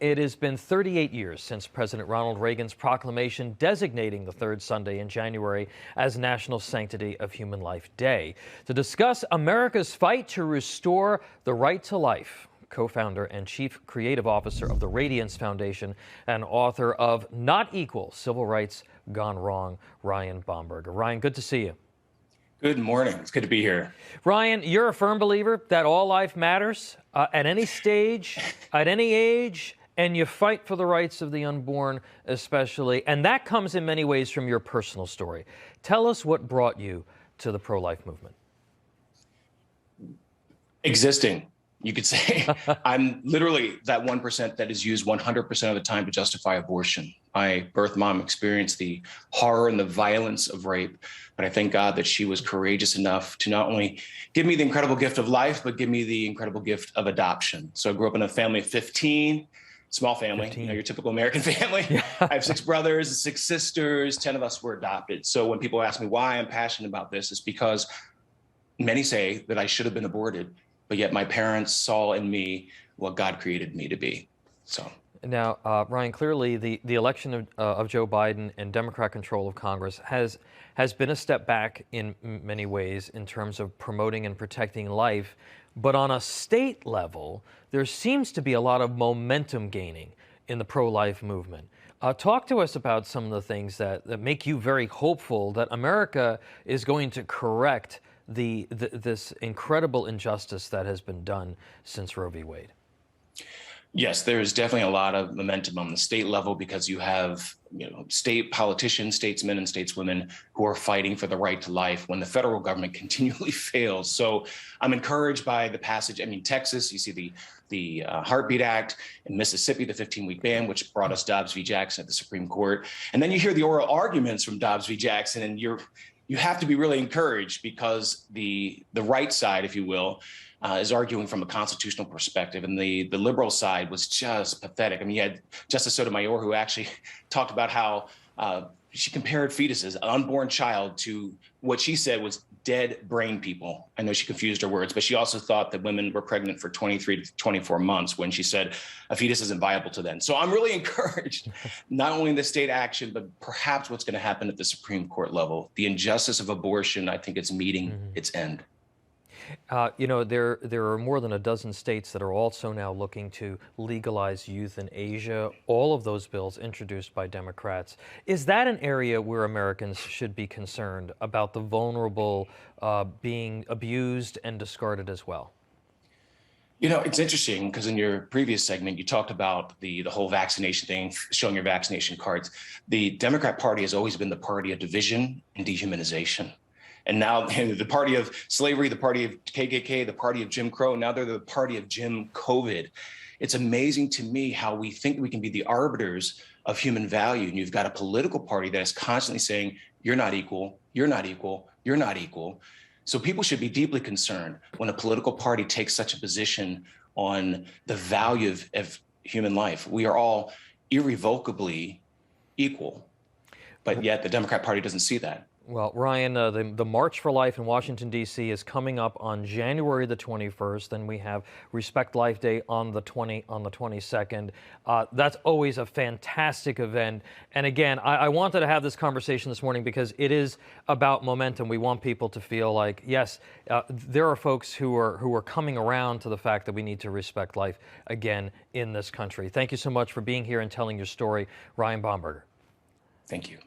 It has been 38 years since President Ronald Reagan's proclamation designating the third Sunday in January as National Sanctity of Human Life Day. To discuss America's fight to restore the right to life, co-founder and chief creative officer of the Radiance Foundation and author of Not Equal: Civil Rights Gone Wrong, Ryan Bomberger. Ryan, good to see you. Good morning. It's good to be here. Ryan, you're a firm believer that all life matters at any stage, at any age, and you fight for the rights of the unborn especially. And that comes in many ways from your personal story. Tell us what brought you to the pro-life movement. Existing, you could say. I'm literally that 1% that is used 100% of the time to justify abortion. My birth mom experienced the horror and the violence of rape, but I thank God that she was courageous enough to not only give me the incredible gift of life, but give me the incredible gift of adoption. So I grew up in a family of 15, small family, 15. You know, your typical American family. Yeah. I have 6 brothers, 6 sisters, 10 of us were adopted. So when people ask me why I'm passionate about this, it's because many say that I should have been aborted, but yet my parents saw in me what God created me to be. So. Now, Ryan, clearly the election of Joe Biden and Democrat control of Congress has been a step back in many ways in terms of promoting and protecting life. But on a state level, there seems to be a lot of momentum gaining in the pro-life movement. Talk to us about some of the things that make you very hopeful that America is going to correct this incredible injustice that has been done since Roe v. Wade. Yes, there is definitely a lot of momentum on the state level because you have, state politicians, statesmen and stateswomen who are fighting for the right to life when the federal government continually fails. So I'm encouraged by the passage. I mean, Texas, you see the Heartbeat Act, in Mississippi, the 15-week ban, which brought us Dobbs v. Jackson at the Supreme Court. And then you hear the oral arguments from Dobbs v. Jackson, and you have to be really encouraged because the right side, if you will, is arguing from a constitutional perspective, and the liberal side was just pathetic. I mean, you had Justice Sotomayor, who actually talked about how she compared fetuses, an unborn child, to what she said was dead brain people. I know she confused her words, but she also thought that women were pregnant for 23 to 24 months when she said a fetus isn't viable to them. So I'm really encouraged, not only in the state action, but perhaps what's going to happen at the Supreme Court level. The injustice of abortion, I think it's meeting its end. There are more than a dozen states that are also now looking to legalize euthanasia, all of those bills introduced by Democrats. Is that an area where Americans should be concerned about the vulnerable being abused and discarded as well? You know, it's interesting because in your previous segment, you talked about the whole vaccination thing, showing your vaccination cards. The Democrat Party has always been the party of division and dehumanization. And now the party of slavery, the party of KKK, the party of Jim Crow, now they're the party of Jim COVID. It's amazing to me how we think we can be the arbiters of human value. And you've got a political party that is constantly saying, you're not equal, you're not equal, you're not equal. So people should be deeply concerned when a political party takes such a position on the value of human life. We are all irrevocably equal, but yet the Democrat Party doesn't see that. Well, Ryan, the March for Life in Washington, D.C. is coming up on January the 21st. Then we have Respect Life Day on the 22nd. That's always a fantastic event. And again, I wanted to have this conversation this morning because it is about momentum. We want people to feel like, yes, there are folks who are coming around to the fact that we need to respect life again in this country. Thank you so much for being here and telling your story, Ryan Bomberger. Thank you.